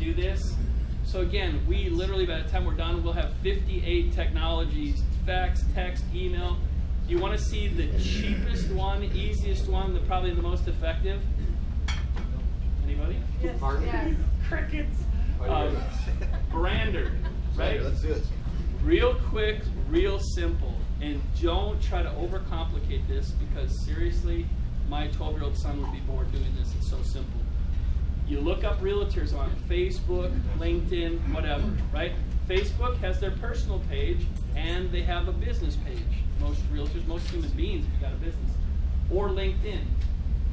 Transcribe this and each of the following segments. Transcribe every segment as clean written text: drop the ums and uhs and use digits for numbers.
do this. So again, we literally, by the time we're done, we'll have 58 technologies: fax, text, email. Do you want to see the cheapest one, easiest one, probably the most effective? Anybody? Yes. Yes. Crickets. Brander, right? Let's do it. Real quick, real simple. And don't try to overcomplicate this, because seriously, my 12-year-old son would be bored doing this. It's so simple. You look up realtors on Facebook, LinkedIn, whatever, right? Facebook has their personal page, and they have a business page. Most realtors, most human beings, if you've got a business. Or LinkedIn.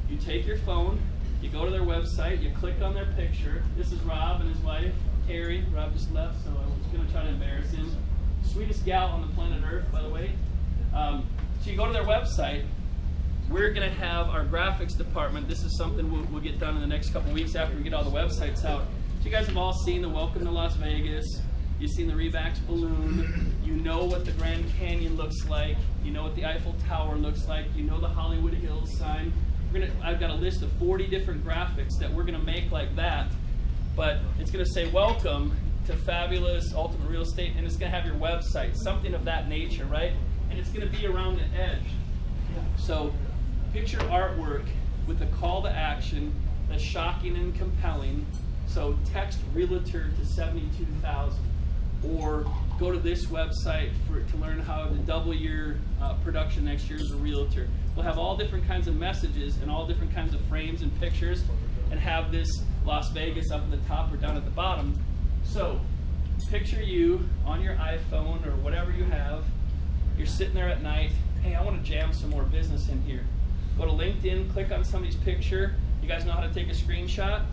You take your phone, you go to their website, you click on their picture. This is Rob and his wife, Terry. Rob just left, so I was going to try to embarrass him. Sweetest gal on the planet Earth, by the way. So you go to their website. We're going to have our graphics department. This is something we'll get done in the next couple weeks after we get all the websites out. So you guys have all seen the Welcome to Las Vegas. You've seen the Revax balloon. You know what the Grand Canyon looks like. You know what the Eiffel Tower looks like. You know the Hollywood Hills sign. I've got a list of 40 different graphics that we're going to make like that. But it's going to say, welcome to Fabulous Ultimate Real Estate, and it's going to have your website, something of that nature, right? And it's going to be around the edge. So picture artwork with a call to action that's shocking and compelling. So text realtor to 72,000, or go to this website to learn how to double your production next year as a realtor. We'll have all different kinds of messages and all different kinds of frames and pictures, and have this Las Vegas up at the top or down at the bottom. So picture you on your iPhone or whatever you have. You're sitting there at night. Hey, I want to jam some more business in here. Go to LinkedIn, click on somebody's picture. You guys know how to take a screenshot?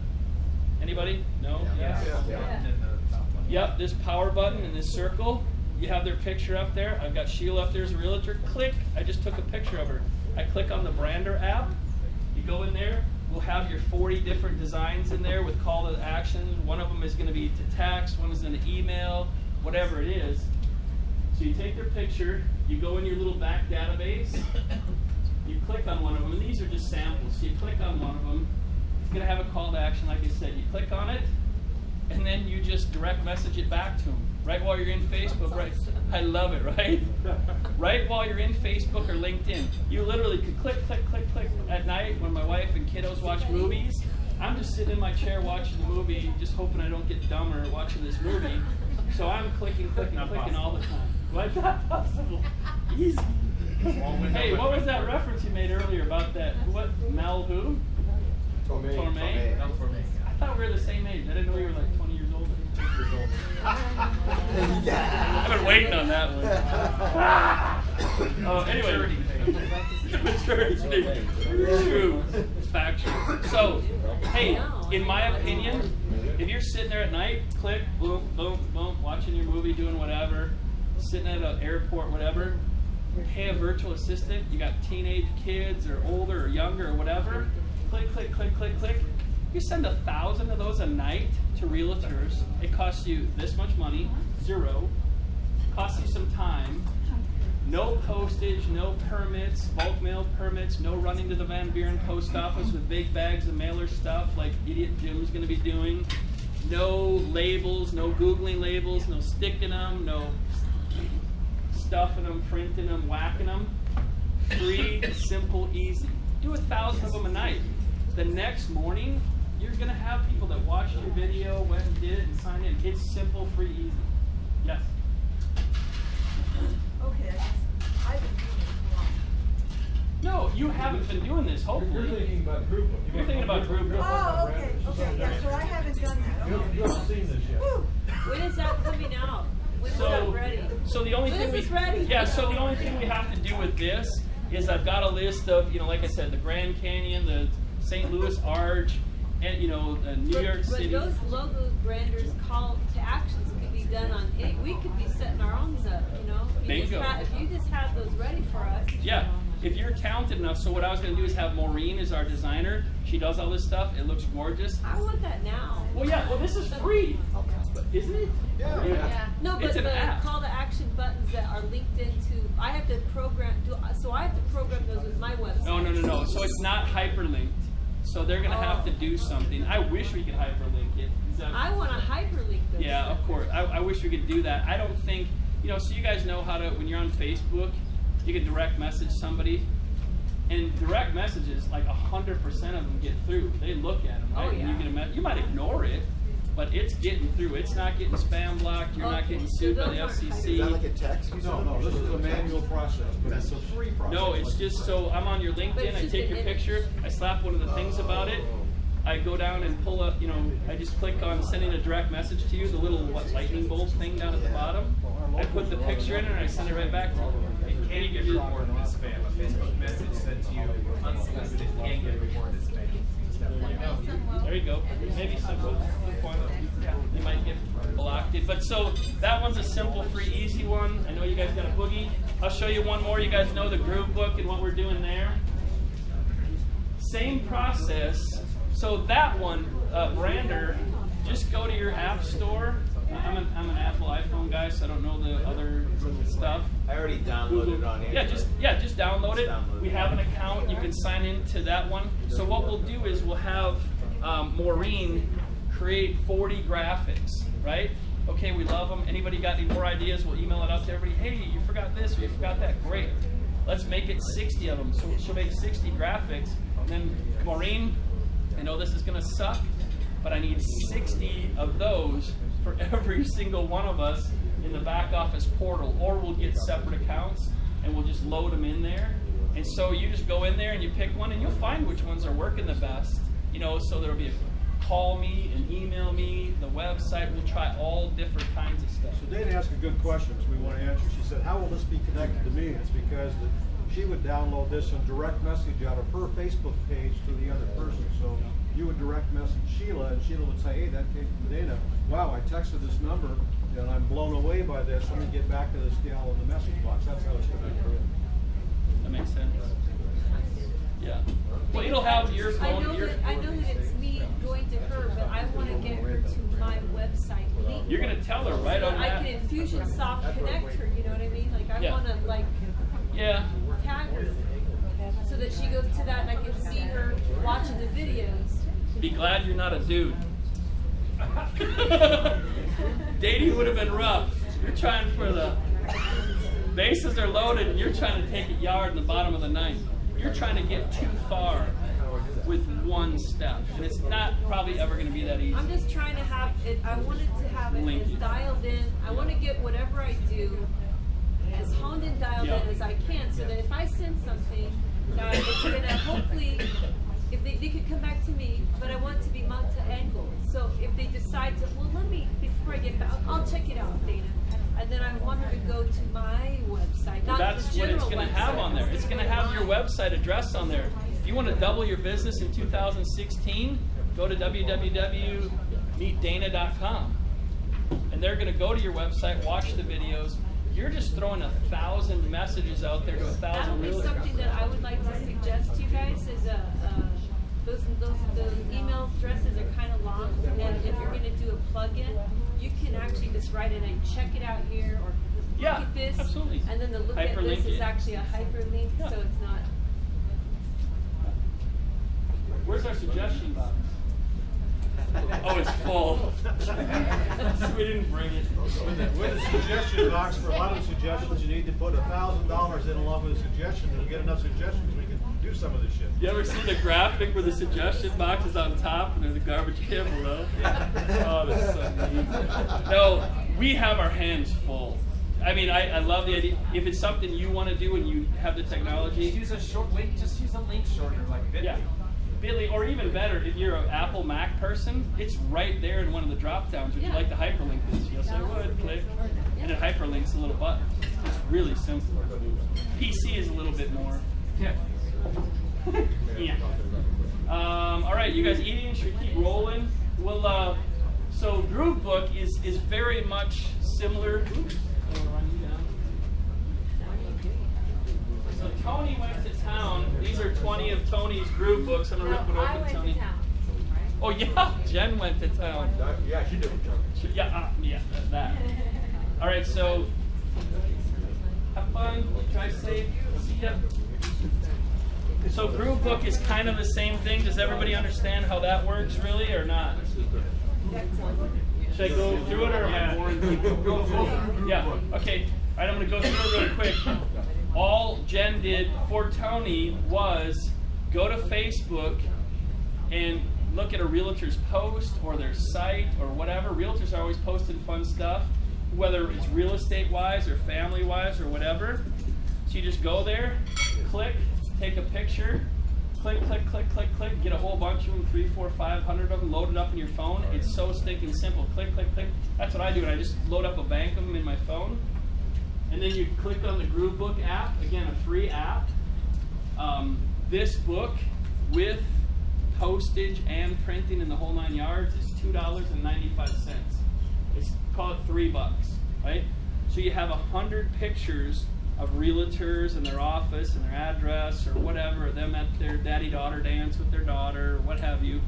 Anybody? No? Yeah. Yes? Yeah. Yep, this power button in this circle, you have their picture up there. I've got Sheila up there as a realtor. Click, I just took a picture of her. I click on the Brander app. You go in there, we'll have your 40 different designs in there with call to action. One of them is going to be to text, one is going to email, whatever it is. So you take their picture, you go in your little back database, you click on one of them, and these are just samples. So you click on one of them, it's going to have a call to action like I said. You click on it, and then you just direct message it back to them. Right while you're in Facebook, right? I love it, right? Right while you're in Facebook or LinkedIn. You literally could click, click, click, click at night when my wife and kiddos watch movies. I'm just sitting in my chair watching the movie, just hoping I don't get dumber watching this movie. So I'm clicking, clicking, clicking all the time. Like, not possible. Easy. Hey, what was that reference you made earlier about that? What? Mel who? Torme? I thought we were the same age. I didn't know you were like 20 years older. I've been waiting on that one. Anyway. Maturity. True. Factual. So, hey, in my opinion, if you're sitting there at night, click, boom, boom, boom, watching your movie, doing whatever, sitting at an airport, whatever, hey, a virtual assistant, you got teenage kids or older or younger or whatever, click, click, click, click, click. You send 1,000 of those a night to realtors. It costs you this much money, zero. Costs you some time. No postage, no permits, bulk mail permits, no running to the Van Buren post office with big bags of mailer stuff like Idiot Jim's going to be doing. No labels, no Googling labels, no sticking them, no stuffing them, printing them, whacking them. Free, simple, easy. Do 1,000 of them a night. The next morning, you're going to have people that watched your video, went and did it, and signed in. It's simple, free, easy. Yes? Okay, I've been doing it long. No, you haven't been doing this, hopefully. You're thinking about group. You're thinking about group. Oh, okay, okay, yeah, so I haven't done that. You haven't seen this yet. Woo. When is that coming out? When is that ready? So the only When thing is this ready? yeah, so the only thing we have to do with this is I've got a list of, like I said, the Grand Canyon, the St. Louis Arch, and New York City. But those logo branders call to actions can be done on any. We could be setting our own up, Bingo. If you just have those ready for us. Yeah, if you're talented enough. So what I was going to do is have Maureen as our designer. She does all this stuff. It looks gorgeous. I want that now. Well, yeah. Well, this is free, isn't it? Yeah. No, but It's an the app. call to action buttons that are linked into, I have to program. So I have to program those with my website. No. So it's not hyperlinked. So they're going to have to do something. I wish we could hyperlink it. I want to I wish we could do that. I don't think, so you guys know how to, when you're on Facebook, you can direct message somebody. And direct messages, like 100% of them get through. They look at them, right? Oh, yeah. And you might ignore it, but it's getting through. It's not getting spam blocked. You're not getting sued by the FCC. Is that like a text? No, this is a manual process, but it's a free process. No, it's just so I'm on your But LinkedIn, it's I just take an your image. picture, I slap one of the things about it, I go down and pull up, I just click on sending a direct message to you, the little lightning bolt thing down at the bottom. I put the picture in it and I send it right back to you. It can get reported as spam. A Facebook message sent to you unsolicited can get reported as spam. Just FYI. There you go. Maybe simple. Good point. You might get blocked. But so that one's a simple, free, easy one. I know you guys got a boogie. I'll show you one more. You guys know the Groove Book and what we're doing there. Same process. So that one, Brander, just go to your app store. I'm an Apple iPhone guy, so I don't know the other stuff. I already downloaded it on Android. Just download it. We have an account. You can sign into that one. So what we'll do is we'll have Maureen create 40 graphics, right? Okay, we love them. Anybody got any more ideas? We'll email it out to everybody. Hey, you forgot this or you forgot that. Great. Let's make it 60 of them. So she'll make 60 graphics. And then Maureen, I know this is going to suck, but I need 60 of those for every single one of us in the back office portal, or we'll get separate accounts and we'll just load them in there. And so you just go in there and you pick one and you'll find which ones are working the best. So there'll be a call me and email me, the website, we'll try all different kinds of stuff. So Dana asked a good question, we want to answer. She said, how will this be connected to me? It's because she would download this and direct message out of her Facebook page to the other person. So you would direct message Sheila, and Sheila would say, hey, that came from Dana. Wow, I texted this number, and I'm blown away by this. Let me get back to this gal in the message box. That's how it's connected. That makes sense. Yeah. Well, it'll have your phone. I know that it's me going to her, but I want to get her to my website link. You're going to tell her right so on that. I can Infusionsoft connect her, you know what I mean? Like I want to tag her so that she goes to that and I can see her watching the videos. Be glad you're not a dude. Dating would have been rough. You're trying for the bases are loaded and you're trying to take a yard in the bottom of the ninth. You're trying to get too far with one step, and it's not probably ever going to be that easy. I'm just trying to have it. I wanted to have it as dialed in. I want to get whatever I do as honed and dialed in as I can, so that if I send something, it's going to hopefully, if they could come back to me, but I want it to be multi-angle. So if they decide to, well, let me, before I get back, I'll check it out, Dana. And then I want her to go to my website, not That's the general what it's going to have on there. It's going to have your website address on there. If you want to double your business in 2016, go to www.meetdana.com. And they're going to go to your website, watch the videos. You're just throwing 1,000 messages out there to 1,000 That would be realtors. something that I would like to suggest to you guys is those email addresses are kind of long, and if you're going to do a plug-in, you can actually just write it and check it out here, or look at this, absolutely. and then the look Hyperlink at this is it. actually a hyperlink, so it's not. Where's our suggestion box? Oh, it's full. We didn't bring it. With the suggestion box, for a lot of suggestions, you need to put $1,000 in along with a suggestion. You'll get enough suggestions, we can do some of this shit. You ever see the graphic where the suggestion box is on top and there's a garbage can below? Oh, that's so neat. No, we have our hands full. I mean, I love the idea. If it's something you want to do and you have the technology, Use a short link. Just use a link shortener like Bitly. yeah. Bitly, or even better, if you're an Apple Mac person, it's right there in one of the drop downs. Would you like to hyperlink this? Yes, I would. Click. And it hyperlinks a little button. It's really simple. PC is a little bit more. Yeah. Yeah. All right, you guys eating? Should we keep rolling? Well, so Groove Book is very much similar. Oops, I'll run you down. So Tony went to town. These are 20 of Tony's Groove Books. I'm gonna rip it open, Tony. Oh yeah, Jen went to town. Yeah, she did. Yeah, that. All right, so have fun. Drive safe. See ya. So Groove Book is kind of the same thing. Does everybody understand how that works, really, or not? Should I go through it or am I boring people? Yeah, okay. All right, I'm going to go through it real quick. All Jen did for Tony was go to Facebook and look at a realtor's post or their site or whatever. Realtors are always posting fun stuff, whether it's real estate wise or family wise or whatever. So you just go there, click, take a picture, click, click, click, click, click, get a whole bunch of them, 300, 400, 500 of them, load it up in your phone. It's so stinking simple. Click, click, click. That's what I do. And I just load up a bank of them in my phone. And then you click on the Groovebook app, again, a free app. This book with postage and printing and the whole 9 yards is $2.95. It's call it $3, right? So you have 100 pictures of realtors and their office and their address or whatever, or them at their daddy-daughter dance with their daughter or what have you.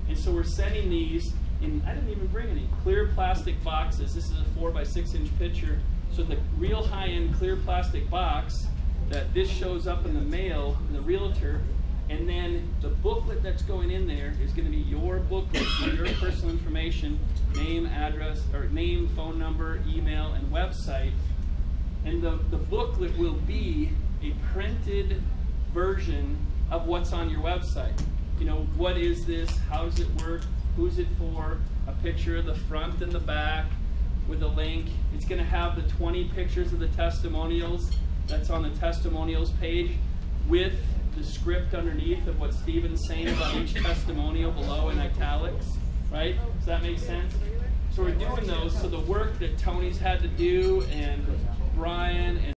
And so we're sending these in, I didn't even bring any, clear plastic boxes. This is a 4 by 6 inch picture. So the real high-end clear plastic box that this shows up in the mail, in the realtor, and then the booklet that's going in there is going to be your booklet with your personal information, name, address, or name, phone number, email, and website. And the booklet will be a printed version of what's on your website. You know, what is this? How does it work? Who's it for? A picture of the front and the back with a link. It's going to have the 20 pictures of the testimonials that's on the testimonials page with the script underneath of what Stephen's saying about each testimonial below in italics, right? Does that make sense? So we're doing those, so the work that Tony's had to do and Brian and